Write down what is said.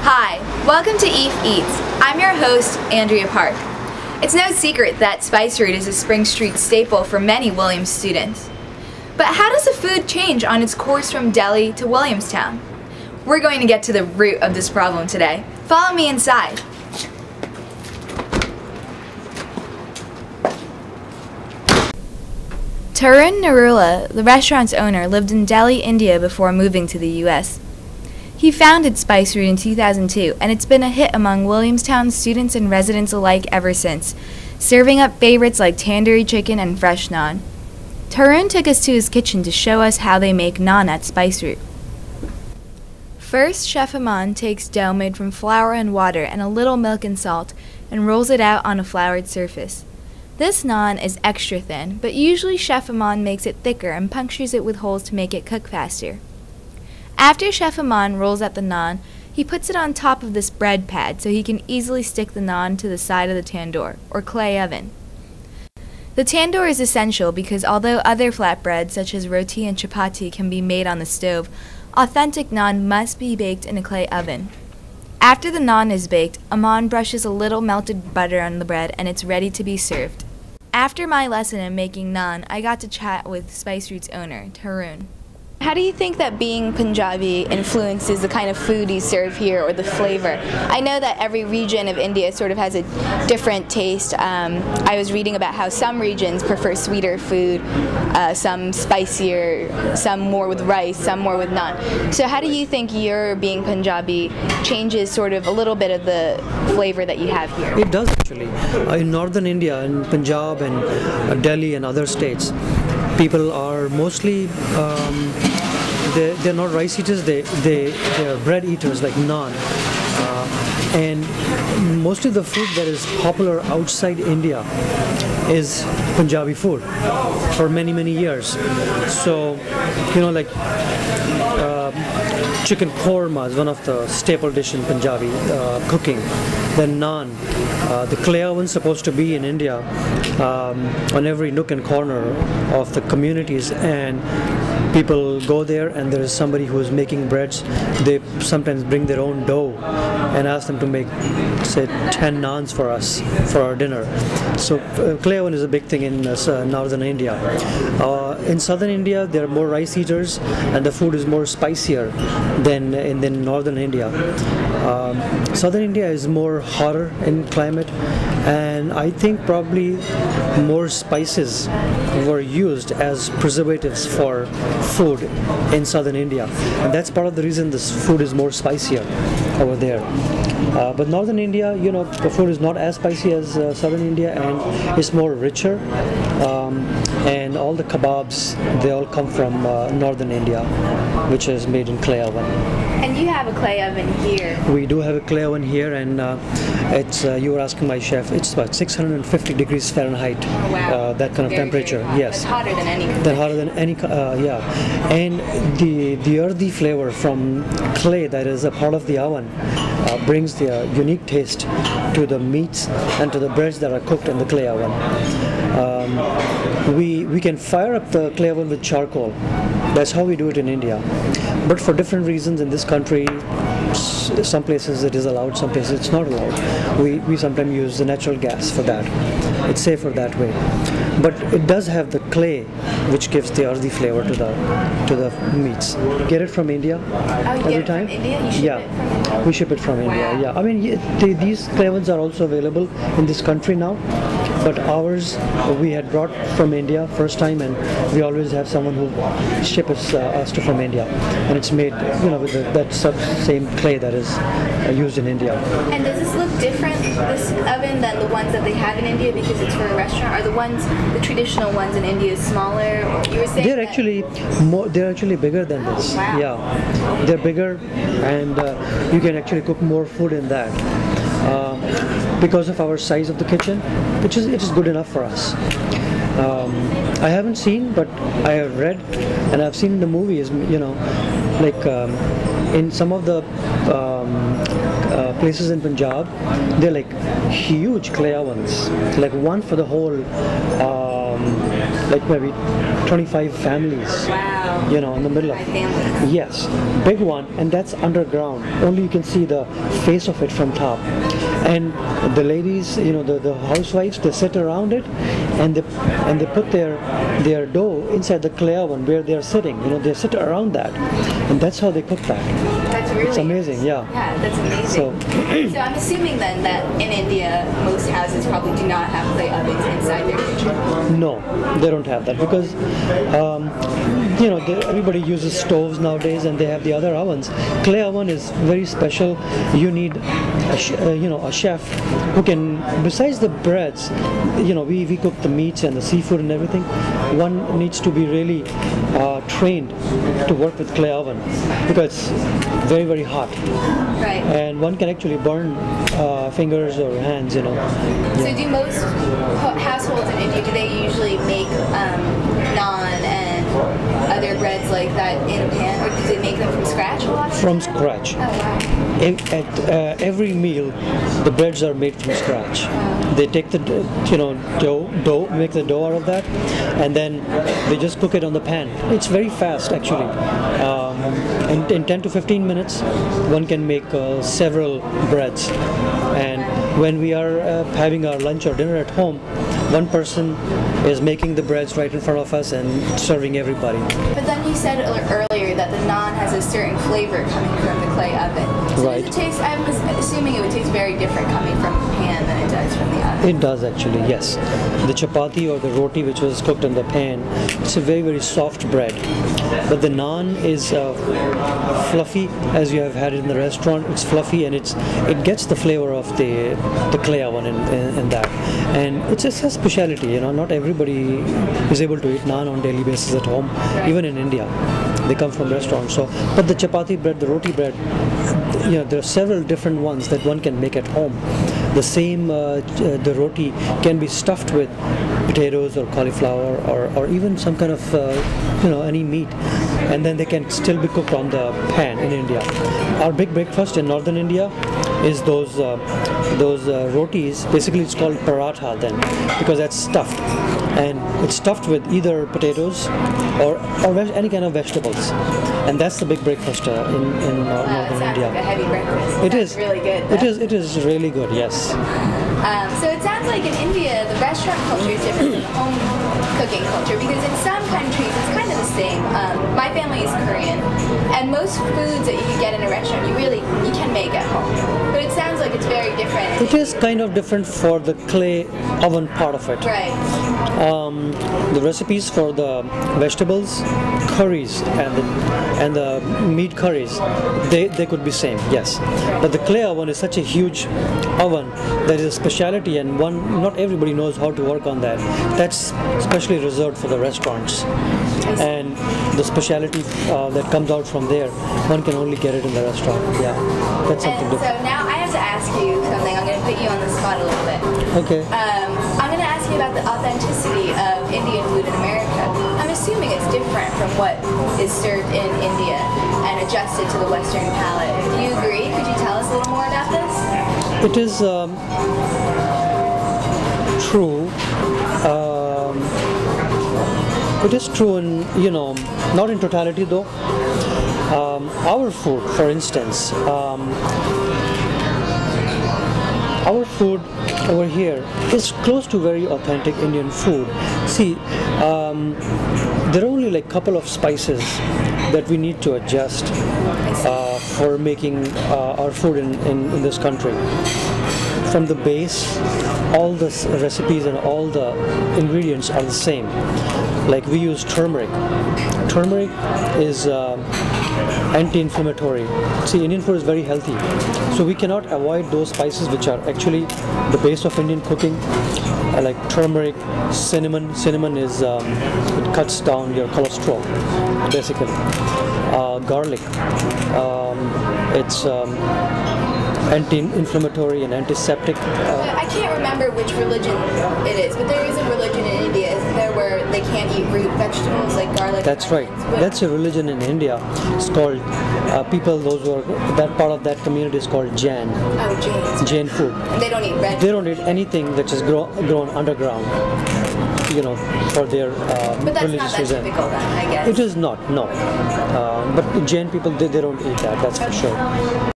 Hi, welcome to EphEats. I'm your host, Andrea Park. It's no secret that Spice Route is a Spring Street staple for many Williams students. But how does the food change on its course from Delhi to Williamstown? We're going to get to the root of this problem today. Follow me inside. Tarun Narula, the restaurant's owner, lived in Delhi, India before moving to the U.S. He founded Spice Route in 2002, and it's been a hit among Williamstown students and residents alike ever since, serving up favorites like tandoori chicken and fresh naan. Tarun took us to his kitchen to show us how they make naan at Spice Route. First, Chef Aman takes dough made from flour and water and a little milk and salt and rolls it out on a floured surface. This naan is extra thin, but usually Chef Aman makes it thicker and punctures it with holes to make it cook faster. After Chef Aman rolls out the naan, he puts it on top of this bread pad so he can easily stick the naan to the side of the tandoor, or clay oven. The tandoor is essential because although other flatbreads such as roti and chapati can be made on the stove, authentic naan must be baked in a clay oven. After the naan is baked, Aman brushes a little melted butter on the bread and it's ready to be served. After my lesson in making naan, I got to chat with Spice Route's owner, Tarun. How do you think that being Punjabi influences the kind of food you serve here or the flavor? I know that every region of India sort of has a different taste. I was reading about how some regions prefer sweeter food, some spicier, some more with rice, some more with naan. So how do you think your being Punjabi changes sort of a little bit of the flavor that you have here? It does actually. In northern India, in Punjab and Delhi and other states, people are mostly they're not rice eaters, they're bread eaters like naan, and mostly the food that is popular outside India is Punjabi food for many years. So like chicken korma is one of the staple dish in Punjabi cooking. Then naan, the clay oven is supposed to be in India on every nook and corner of the communities, and people go there and there is somebody who is making breads. They sometimes bring their own dough and ask them to make, say, 10 naans for us for our dinner. So clay oven is a big thing in northern India. In southern India, there are more rice eaters and the food is more spicier than in northern India. Southern India is more hotter in climate, and I think probably more spices were used as preservatives for food in southern India, and that's part of the reason this food is more spicier over there. But northern India, the food is not as spicy as southern India, and it's more richer, and all the kebabs, they all come from northern India, which is made in clay oven. And you have a clay oven here. We do have a clay oven here, and it's you were asking my chef, it's about 650 degrees Fahrenheit. Oh, wow. That kind of temperature. Yes. It's hotter than any. Hotter than any. Yeah. And the earthy flavor from clay that is a part of the oven brings the unique taste to the meats and to the breads that are cooked in the clay oven. We can fire up the clay oven with charcoal. That's how we do it in India. But for different reasons in this country, some places it is allowed, some places it's not allowed. We sometimes use the natural gas for that. It's safer that way. But it does have the clay, which gives the earthy flavor to the meats. Get it from India every time. From India? You ship it from India? We ship it from India. Wow. Yeah, I mean these clay ovens are also available in this country now. But ours, we had brought from India first time, and we always have someone who ships us to from India, and it's made, with that same clay that is used in India. And does this look different, this oven, than the ones that they have in India because it's for a restaurant? Are the traditional ones in India smaller? Or you were saying they're actually they're actually bigger than this. Wow. Yeah, they're bigger, and you can actually cook more food in that. Because of our size of the kitchen, it is good enough for us. I haven't seen, but I have read and I've seen in the movies, like in some of the places in Punjab, they're like huge clay ovens, like one for the whole, like maybe 25 families. Wow. in the middle of My family. Yes, big one, and that's underground. Only you can see the face of it from top. And the ladies, the housewives, they sit around it, and they put their dough inside the clay oven where they are sitting. They sit around that, and that's how they cook that. That's really It's amazing, yeah. Yeah, that's amazing. So I'm assuming then that in India, most houses probably do not have clay ovens inside their kitchen. No, they don't have that because everybody uses stoves nowadays, and they have the other ovens. Clay oven is very special. You need a chef who can, besides the breads, we cook the meats and the seafood and everything. One needs to be really trained to work with clay oven because it's very, very hot. Right. And one can actually burn fingers or hands. So do most households in India, do they usually make naan and other breads like that in a pan, or do they make them from scratch a lot? From scratch. Oh, wow. At every meal, the breads are made from scratch. They take the dough, make the dough out of that, and then they just cook it on the pan. It's very fast, actually. In 10 to 15 minutes, one can make several breads. And when we are having our lunch or dinner at home, one person is making the breads right in front of us and serving everybody. But then you said earlier that the naan has a certain flavor coming from the clay oven. So Right. does it taste, I was assuming it would taste very different coming from the pan than it does from the oven. It does actually, yes. The chapati or the roti which was cooked in the pan, it's a very, very soft bread. But the naan is fluffy, as you have had it in the restaurant. It's fluffy, and it gets the flavor of the clay oven in that. And it's just a specialty, not everybody is able to eat naan on daily basis at home, even in India. They come from restaurants. So, but the chapati bread, the roti bread, there are several different ones that one can make at home. The same, the roti can be stuffed with potatoes or cauliflower or even some kind of, any meat, and then they can still be cooked on the pan in India. Our big breakfast in northern India is those rotis. Basically, it's called paratha then, because that's stuffed, and it's stuffed with either potatoes or any kind of vegetables, and that's the big breakfast in northern India. Like a heavy breakfast. It is really good. It is really good. Yes. So it sounds like in India, the restaurant culture is different than the home cooking culture, because in some countries it's kind of the same. My family is Korean, and most foods that you can get in a restaurant, you can make at home. But it sounds like it's very different. It is kind of different for the clay oven part of it. Right. The recipes for the vegetables, curries, and the meat curries, they could be same, yes. But the clay oven is such a huge oven that is a specialty, and not everybody knows how to work on that. That's especially reserved for the restaurants. And the specialty that comes out from there, one can only get it in the restaurant. Yeah, that's something different. So now I have to ask you something. I'm going to put you on the spot a little bit. Okay. I'm going to ask you about the authenticity of Indian food in America. I'm assuming it's different from what is served in India and adjusted to the Western palate. Do you agree? Could you tell us a little more about this? It is true. It is true in, not in totality though. Our food, for instance, our food over here is close to very authentic Indian food. See, there are only like couple of spices that we need to adjust for making our food in this country. From the base, all the recipes and all the ingredients are the same. Like we use turmeric. Turmeric is anti-inflammatory. See, Indian food is very healthy, so we cannot avoid those spices which are actually the base of Indian cooking, like turmeric, cinnamon. Cinnamon is it cuts down your cholesterol, basically. Garlic, it's anti-inflammatory and antiseptic. I can't remember which religion it is, but there is a religion in India, isn't there, where they can't eat root vegetables like garlic? That's right. That's a religion in India. It's called that part of that community is called Jain. Oh, Jains. Jain food. And they don't eat red. They don't eat anything that is grown underground. for their But that's not religious that reason. typical then, I guess. It is not, no. But Jain people, they don't eat that, that's for sure.